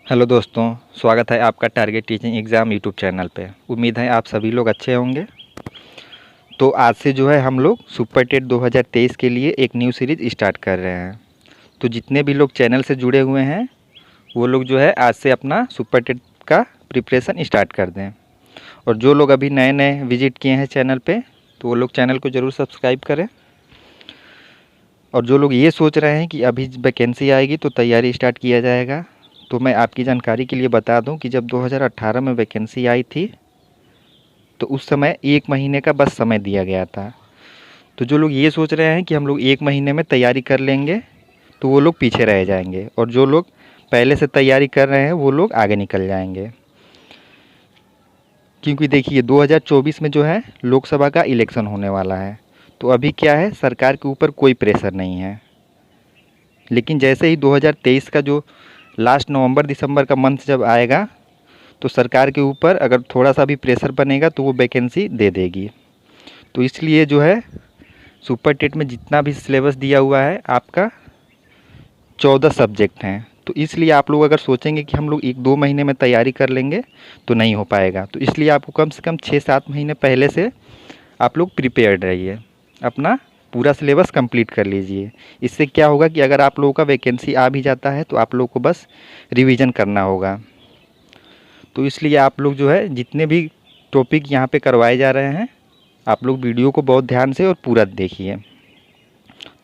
Hello दोस्तों, स्वागत है आपका target teaching exam YouTube channel पे। उम्मीद है आप सभी लोग अच्छे होंगे। तो आज से जो है हम लोग सुपर टेट 2023 के लिए एक न्यू सीरीज़ स्टार्ट कर रहे हैं। तो जितने भी लोग चैनल से जुड़े हुए हैं वो लोग जो है आज से अपना सुपर टेट का प्रिपरेशन स्टार्ट कर दें। और जो लोग अभी नए नए विजिट किए हैं चैनल पे तो वो लोग चैनल को ज़रूर सब्सक्राइब करें। और जो लोग ये सोच रहे हैं कि अभी वैकेंसी आएगी तो तैयारी स्टार्ट किया जाएगा, तो मैं आपकी जानकारी के लिए बता दूं कि जब 2018 में वैकेंसी आई थी तो उस समय 1 महीने का बस समय दिया गया था। तो जो लोग ये सोच रहे हैं कि हम लोग 1 महीने में तैयारी कर लेंगे तो वो लोग पीछे रह जाएंगे, और जो लोग पहले से तैयारी कर रहे हैं वो लोग आगे निकल जाएंगे। क्योंकि देखिए 2024 में जो है लोकसभा का इलेक्शन होने वाला है। तो अभी क्या है, सरकार के ऊपर कोई प्रेशर नहीं है। लेकिन जैसे ही 2023 का जो लास्ट नवंबर दिसंबर का मंथ जब आएगा तो सरकार के ऊपर अगर थोड़ा सा भी प्रेशर बनेगा तो वो वैकेंसी दे देगी। तो इसलिए जो है सुपर टेट में जितना भी सिलेबस दिया हुआ है आपका 14 सब्जेक्ट हैं। तो इसलिए आप लोग अगर सोचेंगे कि हम लोग 1-2 महीने में तैयारी कर लेंगे तो नहीं हो पाएगा। तो इसलिए आपको कम से कम 6-7 महीने पहले से आप लोग प्रिपेयर्ड रहिए, अपना पूरा सिलेबस कंप्लीट कर लीजिए। इससे क्या होगा कि अगर आप लोगों का वैकेंसी आ भी जाता है तो आप लोग को बस रिवीजन करना होगा। तो इसलिए आप लोग जो है जितने भी टॉपिक यहाँ पे करवाए जा रहे हैं आप लोग वीडियो को बहुत ध्यान से और पूरा देखिए।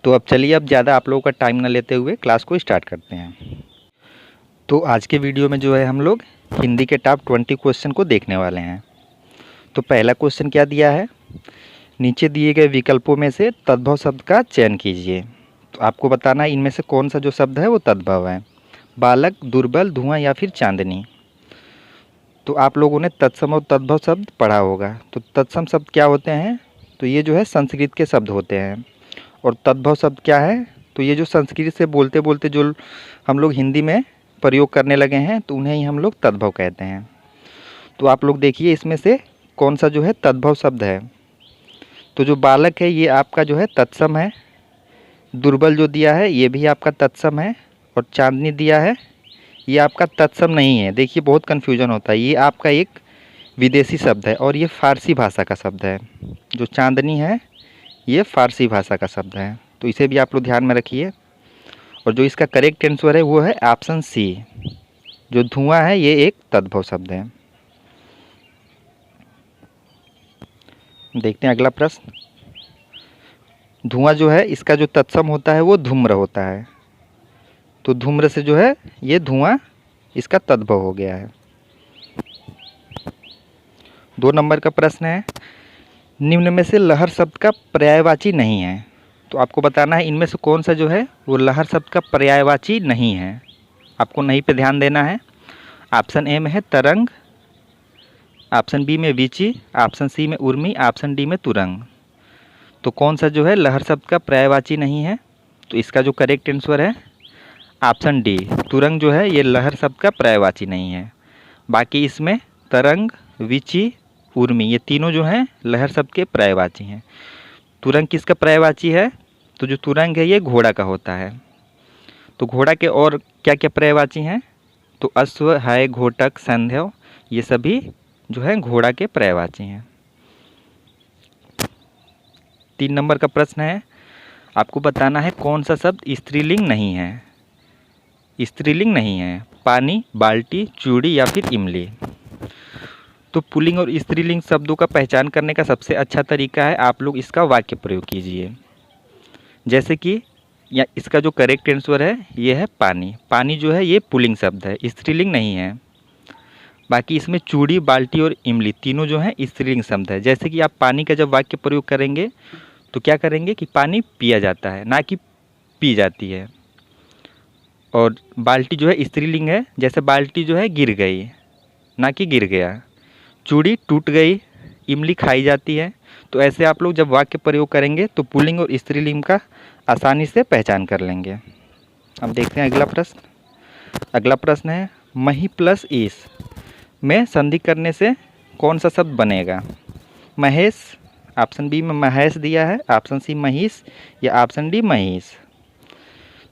तो अब चलिए, अब ज़्यादा आप लोगों का टाइम ना लेते हुए क्लास को स्टार्ट करते हैं। तो आज के वीडियो में जो है हम लोग हिंदी के टॉप 20 क्वेश्चन को देखने वाले हैं। तो पहला क्वेश्चन क्या दिया है, नीचे दिए गए विकल्पों में से तद्भव शब्द का चयन कीजिए। तो आपको बताना है इनमें से कौन सा जो शब्द है वो तद्भव है, बालक, दुर्बल, धुआं या फिर चांदनी। तो आप लोगों ने तत्सम और तद्भव शब्द पढ़ा होगा। तो तत्सम शब्द क्या होते हैं, तो ये जो है संस्कृत के शब्द होते हैं। और तद्भव शब्द क्या है, तो ये जो संस्कृत से बोलते बोलते जो हम लोग हिंदी में प्रयोग करने लगे हैं तो उन्हें ही हम लोग तद्भव कहते हैं। तो आप लोग देखिए इसमें से कौन सा जो है तद्भव शब्द है। तो जो बालक है ये आपका जो है तत्सम है, दुर्बल जो दिया है ये भी आपका तत्सम है, और चांदनी दिया है ये आपका तत्सम नहीं है। देखिए बहुत कन्फ्यूजन होता है, ये आपका एक विदेशी शब्द है और ये फ़ारसी भाषा का शब्द है। जो चांदनी है ये फ़ारसी भाषा का शब्द है, तो इसे भी आप लोग ध्यान में रखिए। और जो इसका करेक्ट आंसर है वो है ऑप्शन सी, जो धुआं है ये एक तद्भव शब्द है। देखते हैं अगला प्रश्न। धुआं जो है इसका जो तत्सम होता है वो धूम्र होता है। तो धूम्र से जो है ये धुआं इसका तद्भव हो गया है। 2 नंबर का प्रश्न है, निम्न में से लहर शब्द का पर्यायवाची नहीं है। तो आपको बताना है इनमें से कौन सा जो है वो लहर शब्द का पर्यायवाची नहीं है। आपको नहीं पे ध्यान देना है। ऑप्शन ए में है तरंग, ऑप्शन बी में वीची, ऑप्शन सी में उर्मी, ऑप्शन डी में तुरंग। तो कौन सा जो है लहर शब्द का पर्यायवाची नहीं है, तो इसका जो करेक्ट आंसर है ऑप्शन डी, तुरंग जो है ये लहर शब्द का पर्यायवाची नहीं है। बाकी इसमें तरंग, वीची, उर्मी ये तीनों जो हैं लहर शब्द के पर्यायवाची हैं। तुरंग किसका पर्यायवाची है, तो जो तुरंग है ये घोड़ा का होता है। तो घोड़ा के और क्या क्या पर्यायवाची हैं, तो अश्व है, घोटक, संध्या ये सभी जो है घोड़ा के पर्यायवाची हैं। 3 नंबर का प्रश्न है, आपको बताना है कौन सा शब्द स्त्रीलिंग नहीं है। स्त्रीलिंग नहीं है, पानी, बाल्टी, चूड़ी या फिर इमली। तो पुल्लिंग और स्त्रीलिंग शब्दों का पहचान करने का सबसे अच्छा तरीका है आप लोग इसका वाक्य प्रयोग कीजिए। जैसे कि या इसका जो करेक्ट आंसर है ये है पानी। पानी जो है ये पुल्लिंग शब्द है, स्त्रीलिंग नहीं है। बाकी इसमें चूड़ी, बाल्टी और इमली तीनों जो हैं स्त्रीलिंग शब्द है। जैसे कि आप पानी का जब वाक्य प्रयोग करेंगे तो क्या करेंगे कि पानी पिया जाता है, ना कि पी जाती है। और बाल्टी जो है स्त्रीलिंग है, जैसे बाल्टी जो है गिर गई, ना कि गिर गया। चूड़ी टूट गई, इमली खाई जाती है। तो ऐसे आप लोग जब वाक्य प्रयोग करेंगे तो पुल्लिंग और स्त्रीलिंग का आसानी से पहचान कर लेंगे। अब देखते हैं अगला प्रश्न। अगला प्रश्न है, मही प्लस ईस में संधि करने से कौन सा शब्द बनेगा। महेश, ऑप्शन बी में महेश दिया है, ऑप्शन सी महीश या ऑप्शन डी महीश।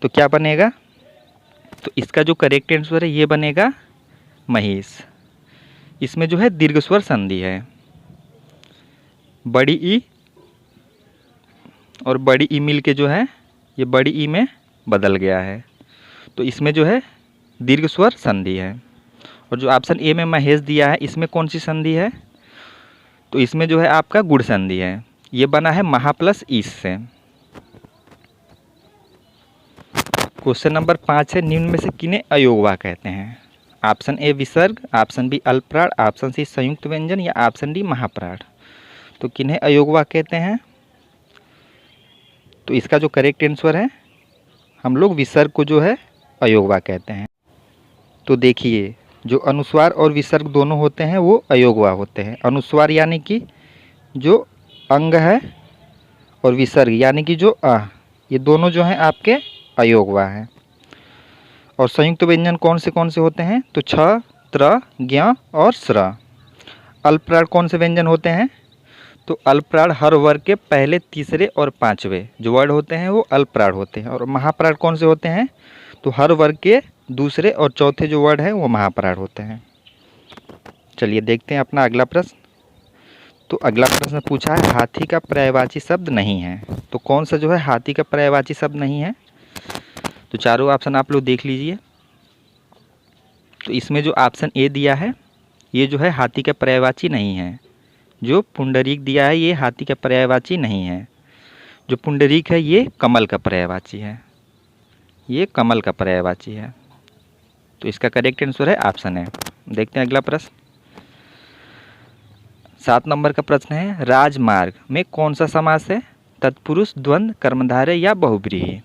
तो क्या बनेगा, तो इसका जो करेक्ट आंसर है ये बनेगा महिष। इसमें जो है दीर्घ स्वर संधि है, बड़ी ई और बड़ी ई मिल के जो है ये बड़ी ई में बदल गया है, तो इसमें जो है दीर्घ स्वर संधि है। और जो ऑप्शन ए में महेश दिया है इसमें कौन सी संधि है, तो इसमें जो है आपका गुण संधि है, ये बना है महा प्लस ईस से। क्वेश्चन नंबर 5 है, निम्न में से किन्हें अयोगवा कहते हैं। ऑप्शन ए विसर्ग, ऑप्शन बी अल्पप्राण, ऑप्शन सी संयुक्त व्यंजन या ऑप्शन डी महाप्राण। तो किन्हें अयोगवा कहते हैं, तो इसका जो करेक्ट आंसर है हम लोग विसर्ग को जो है अयोगवा कहते हैं। तो देखिए जो अनुस्वार और विसर्ग दोनों होते हैं वो अयोगवा होते हैं। अनुस्वार यानी कि जो अंग है और विसर्ग यानी कि जो अ, ये दोनों जो हैं आपके अयोगवा हैं। और संयुक्त व्यंजन कौन से होते हैं, तो छ, त्र, ज्ञ और स्र। अल्पप्राण कौन से व्यंजन होते हैं, तो अल्पप्राण हर वर्ग के पहले, तीसरे और पांचवे जो वर्ड होते हैं वो अल्पप्राण होते हैं। और महाप्राण कौन से होते हैं, तो हर वर्ग के दूसरे और चौथे जो वर्ड हैं वो महाप्राण होते हैं। चलिए देखते हैं अपना अगला प्रश्न। तो अगला प्रश्न पूछा है हाथी का पर्यायवाची शब्द नहीं है। तो कौन सा जो है हाथी का पर्यायवाची शब्द नहीं है, तो चारों ऑप्शन आप लोग देख लीजिए। तो इसमें जो ऑप्शन ए दिया है ये जो है हाथी का पर्यायवाची नहीं है। जो पुंडरीक दिया है ये हाथी का पर्यायवाची नहीं है। जो पुंडरीक है ये कमल का पर्यायवाची है, ये कमल का पर्यायवाची है। तो इसका करेक्ट आंसर है ऑप्शन है। देखते हैं अगला प्रश्न। 7 नंबर का प्रश्न है, राजमार्ग में कौन सा समास है, तत्पुरुष, द्वंद्व, कर्मधारय या बहुब्रीहि।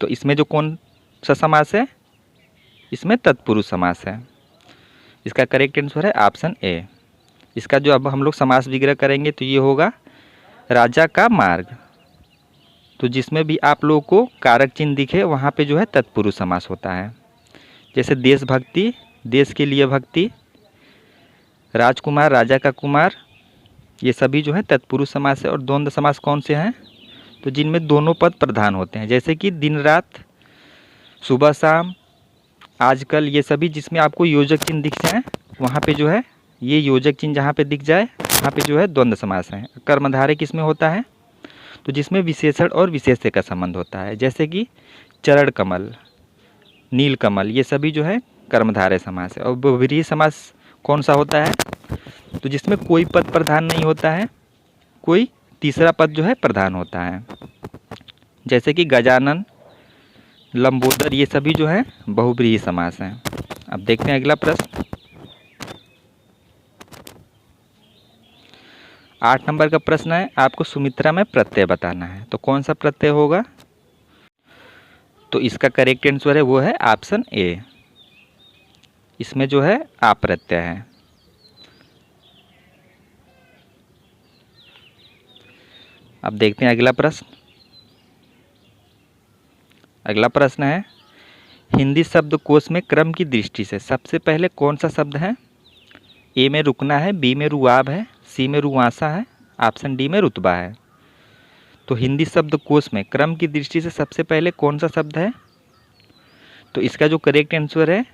तो इसमें जो कौन सा समास है, इसमें तत्पुरुष समास है। इसका करेक्ट आंसर है ऑप्शन ए। इसका जो अब हम लोग समास विग्रह करेंगे तो ये होगा राजा का मार्ग। तो जिसमें भी आप लोगों को कारक चिन्ह दिखे वहाँ पे जो है तत्पुरुष समास होता है। जैसे देशभक्ति, देश के लिए भक्ति, राजकुमार, राजा का कुमार, ये सभी जो है तत्पुरुष समास है। और द्वंद्व समास कौन से हैं, तो जिनमें दोनों पद प्रधान होते हैं, जैसे कि दिन रात, सुबह शाम, आजकल, ये सभी जिसमें आपको योजक चिन्ह दिख जाए वहाँ पे जो है ये योजक चिन्ह जहाँ पे दिख जाए वहाँ पे जो है द्वंद्व समास है। कर्मधारय किसमें होता है, तो जिसमें विशेषण और विशेष्य का संबंध होता है, जैसे कि चरण कमल, नील कमल, ये सभी जो है कर्मधारय समास है। और बहुब्रीहि समास कौन सा होता है, तो जिसमें कोई पद प्रधान नहीं होता है, कोई तीसरा पद जो है प्रधान होता है, जैसे कि गजानन, लंबोदर, ये सभी जो है बहुब्रीहि समास हैं। अब देखते हैं अगला प्रश्न। 8 नंबर का प्रश्न है, आपको सुमित्रा में प्रत्यय बताना है। तो कौन सा प्रत्यय होगा, तो इसका करेक्ट आंसर है वो है ऑप्शन ए। इसमें जो है आप प्रत्यय है। अब देखते हैं अगला प्रश्न। अगला प्रश्न है, हिंदी शब्दकोश में क्रम की दृष्टि से सबसे पहले कौन सा शब्द है। ए में रुकना है, बी में रुआब है, सी में रुआंसा है, ऑप्शन डी में रुतबा है। तो हिंदी शब्दकोश में क्रम की दृष्टि से सबसे पहले कौन सा शब्द है, तो इसका जो करेक्ट आंसर है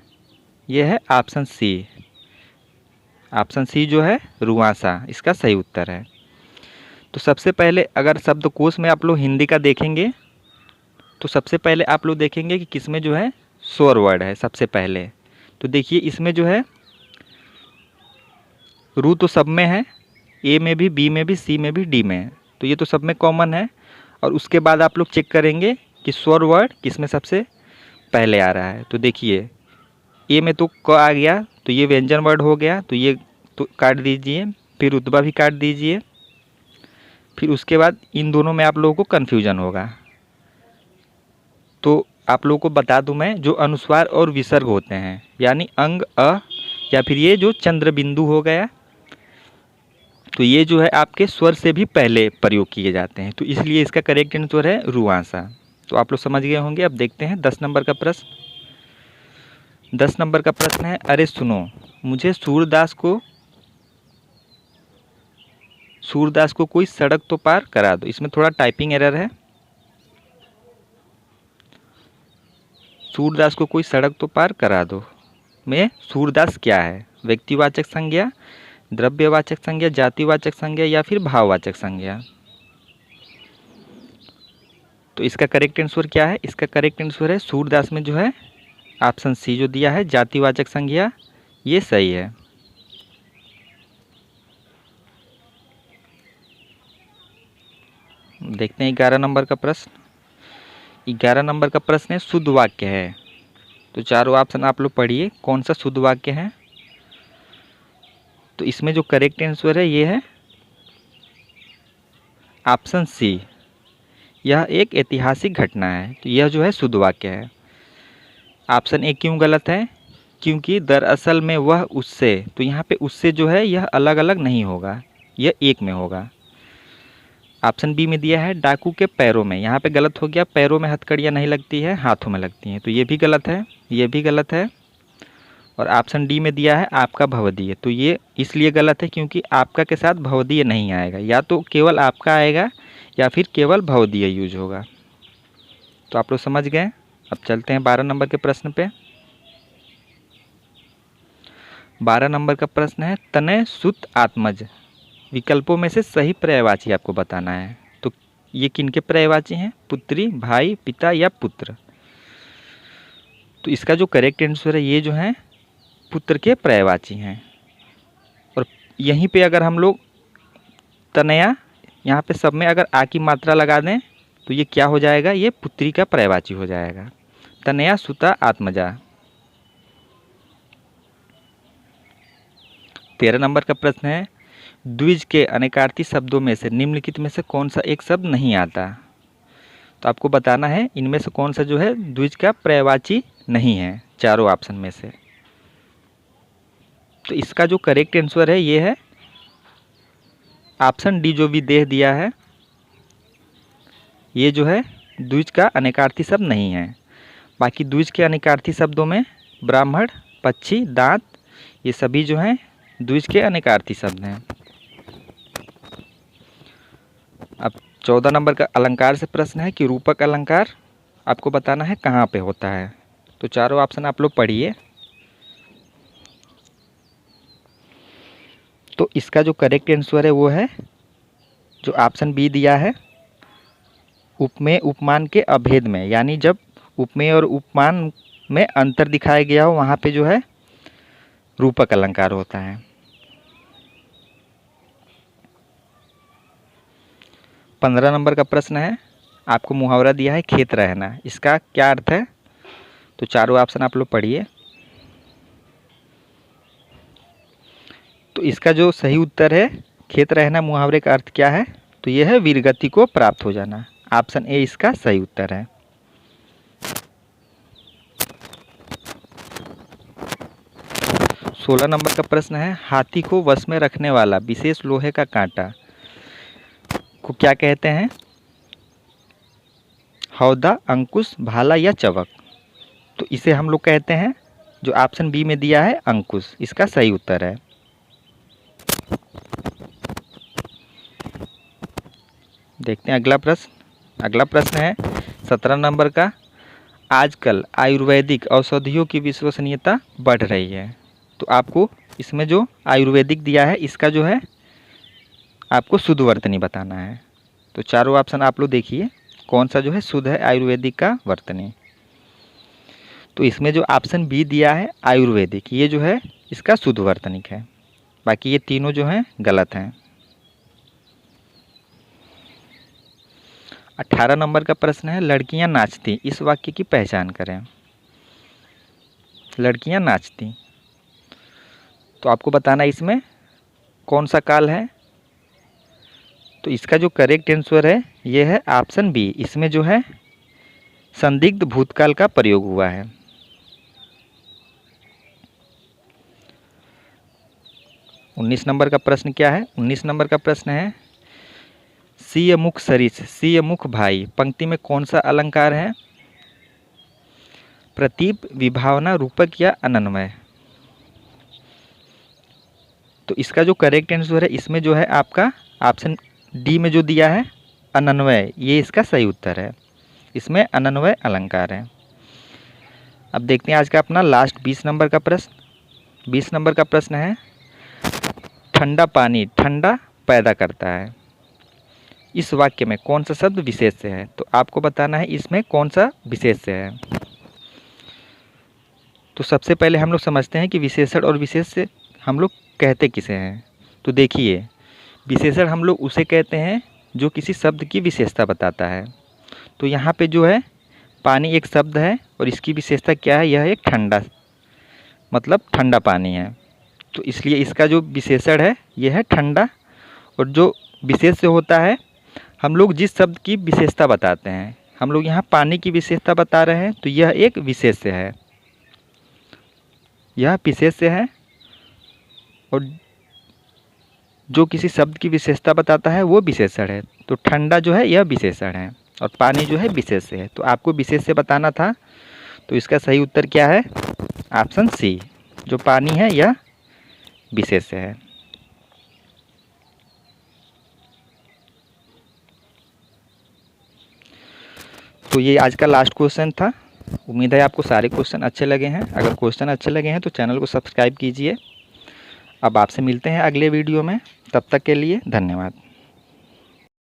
यह है ऑप्शन सी। ऑप्शन सी जो है रुआंसा, इसका सही उत्तर है। तो सबसे पहले अगर शब्दकोश में आप लोग हिंदी का देखेंगे तो सबसे पहले आप लोग देखेंगे कि किसमें जो है स्वर वर्ड है सबसे पहले। तो देखिए इसमें जो है रू तो सब में है, ए में भी, बी में भी, सी में भी, डी में है, तो ये तो सब में कॉमन है। और उसके बाद आप लोग चेक करेंगे कि स्वर वर्ड किसमें सबसे पहले आ रहा है। तो देखिए ए में तो क आ गया, तो ये व्यंजन वर्ड हो गया, तो ये तो काट दीजिए, फिर रुतबा भी काट दीजिए। फिर उसके बाद इन दोनों में आप लोगों को कन्फ्यूजन होगा। तो आप लोगों को बता दूं मैं, जो अनुस्वार और विसर्ग होते हैं यानी अंग, अ, या फिर ये जो चंद्र बिंदु हो गया, तो ये जो है आपके स्वर से भी पहले प्रयोग किए जाते हैं। तो इसलिए इसका करेक्ट आंसर है रुआंसा। तो आप लोग समझ गए होंगे। अब देखते हैं 10 नंबर का प्रश्न। 10 नंबर का प्रश्न है, अरे सुनो, मुझे सूरदास को कोई सड़क तो पार करा दो। इसमें थोड़ा टाइपिंग एरर है, सूरदास को कोई सड़क तो पार करा दो में सूरदास क्या है? व्यक्तिवाचक संज्ञा, द्रव्यवाचक संज्ञा, जातिवाचक संज्ञा या फिर भाववाचक संज्ञा? तो इसका करेक्ट आंसर क्या है? इसका करेक्ट आंसर है सूरदास में जो है ऑप्शन सी जो दिया है जातिवाचक संज्ञा, ये सही है। देखते हैं 11 नंबर का प्रश्न। 11 नंबर का प्रश्न है शुद्ध वाक्य है। तो चारों ऑप्शन आप लोग पढ़िए, कौन सा शुद्ध वाक्य है? तो इसमें जो करेक्ट आंसर है ये है ऑप्शन सी, यह एक ऐतिहासिक घटना है। तो यह जो है शुद्ध वाक्य है। ऑप्शन ए क्यों गलत है? क्योंकि दरअसल में वह उससे, तो यहाँ पे उससे जो है यह अलग अलग नहीं होगा, यह एक में होगा। ऑप्शन बी में दिया है डाकू के पैरों में, यहाँ पे गलत हो गया, पैरों में हथकड़ियाँ नहीं लगती है, हाथों में लगती हैं, तो ये भी गलत है, ये भी गलत है। और ऑप्शन डी में दिया है आपका भवदीय, तो ये इसलिए गलत है क्योंकि आपका के साथ भवदीय नहीं आएगा, या तो केवल आपका आएगा या फिर केवल भवदीय यूज होगा। तो आप लोग समझ गए। अब चलते हैं 12 नंबर के प्रश्न पे। 12 नंबर का प्रश्न है तनय सुत आत्मज, विकल्पों में से सही पर्यायवाची आपको बताना है। तो ये किनके पर्यायवाची हैं? पुत्री, भाई, पिता या पुत्र? तो इसका जो करेक्ट आंसर है ये जो है पुत्र के पर्यायवाची हैं। और यहीं पे अगर हम लोग तनया, यहाँ पे सब में अगर आ की मात्रा लगा दें तो ये क्या हो जाएगा? ये पुत्री का पर्यायवाची हो जाएगा। तनया सुता आत्मजा। 13 नंबर का प्रश्न है द्विज के अनेकार्थी शब्दों में से निम्नलिखित में से कौन सा एक शब्द नहीं आता? तो आपको बताना है इनमें से कौन सा जो है द्विज का पर्यायवाची नहीं है, चारों ऑप्शन में से। तो इसका जो करेक्ट आंसर है ये है ऑप्शन डी जो विदेह दिया है, ये जो है द्विज का अनेकार्थी शब्द नहीं है। बाकी द्विज के अनेकार्थी शब्दों में ब्राह्मण, पक्षी, दांत, ये सभी जो हैं द्विज के अनेकार्थी शब्द हैं। अब 14 नंबर का अलंकार से प्रश्न है कि रूपक अलंकार आपको बताना है कहाँ पे होता है। तो चारों ऑप्शन आप लोग पढ़िए। तो इसका जो करेक्ट आंसर है वो है जो ऑप्शन बी दिया है, उपमेय उपमान के अभेद में, यानी जब उपमेय और उपमान में अंतर दिखाया गया हो वहाँ पे जो है रूपक अलंकार होता है। 15 नंबर का प्रश्न है आपको मुहावरा दिया है खेत रहना, इसका क्या अर्थ है? तो चारों ऑप्शन आप लोग पढ़िए। तो इसका जो सही उत्तर है खेत रहना मुहावरे का अर्थ क्या है? तो यह है वीरगति को प्राप्त हो जाना। ऑप्शन ए इसका सही उत्तर है। सोलह नंबर का प्रश्न है हाथी को वश में रखने वाला विशेष लोहे का कांटा को क्या कहते हैं? हौदा, अंकुश, भाला या चवक? तो इसे हम लोग कहते हैं जो ऑप्शन बी में दिया है अंकुश, इसका सही उत्तर है। देखते हैं अगला प्रश्न। अगला प्रश्न है 17 नंबर का आजकल आयुर्वेदिक औषधियों की विश्वसनीयता बढ़ रही है। तो आपको इसमें जो आयुर्वेदिक दिया है इसका जो है आपको शुद्ध वर्तनी बताना है। तो चारों ऑप्शन आप लोग देखिए कौन सा जो है शुद्ध है आयुर्वेदिक का वर्तनी। तो इसमें जो ऑप्शन बी दिया है आयुर्वेदिक, ये जो है इसका शुद्ध वर्तनिक है। बाकी ये तीनों जो हैं गलत हैं। 18 नंबर का प्रश्न है लड़कियां नाचती, इस वाक्य की पहचान करें। लड़कियां नाचती, तो आपको बताना इसमें कौन सा काल है। तो इसका जो करेक्ट आंसर है ये है ऑप्शन बी, इसमें जो है संदिग्ध भूतकाल का प्रयोग हुआ है। 19 नंबर का प्रश्न क्या है? 19 नंबर का प्रश्न है सीय मुख सरिस, सीय मुख भाई, पंक्ति में कौन सा अलंकार है? प्रतीप, विभावना, रूपक या अनन्वय? तो इसका जो करेक्ट आंसर है इसमें जो है आपका ऑप्शन डी में जो दिया है अनन्वय, ये इसका सही उत्तर है। इसमें अनन्वय अलंकार है। अब देखते हैं आज का अपना लास्ट 20 नंबर का प्रश्न। 20 नंबर का प्रश्न है, ठंडा पानी ठंडा पैदा करता है, इस वाक्य में कौन सा शब्द विशेष्य है? तो आपको बताना है इसमें कौन सा विशेष्य है। तो सबसे पहले हम लोग समझते हैं कि विशेषण और विशेष्य हम लोग कहते किसे हैं। तो देखिए, विशेषण हम लोग उसे कहते हैं जो किसी शब्द की विशेषता बताता है। तो यहाँ पे जो है पानी एक शब्द है और इसकी विशेषता क्या है? यह एक ठंडा, मतलब ठंडा पानी है। तो इसलिए इसका जो विशेषण है यह है ठंडा। और जो विशेष्य होता है, हम लोग जिस शब्द की विशेषता बताते हैं, हम लोग यहाँ पानी की विशेषता बता रहे हैं तो यह एक विशेष्य है, यह विशेष्य है। और जो किसी शब्द की विशेषता बताता है वो विशेषण है। तो ठंडा जो है यह विशेषण है और पानी जो है विशेष्य है। तो आपको विशेष्य बताना था, तो इसका सही उत्तर क्या है? ऑप्शन सी, जो पानी है यह विशेष्य है। तो ये आज का लास्ट क्वेश्चन था। उम्मीद है आपको सारे क्वेश्चन अच्छे लगे हैं। अगर क्वेश्चन अच्छे लगे हैं तो चैनल को सब्सक्राइब कीजिए। अब आपसे मिलते हैं अगले वीडियो में, तब तक के लिए धन्यवाद।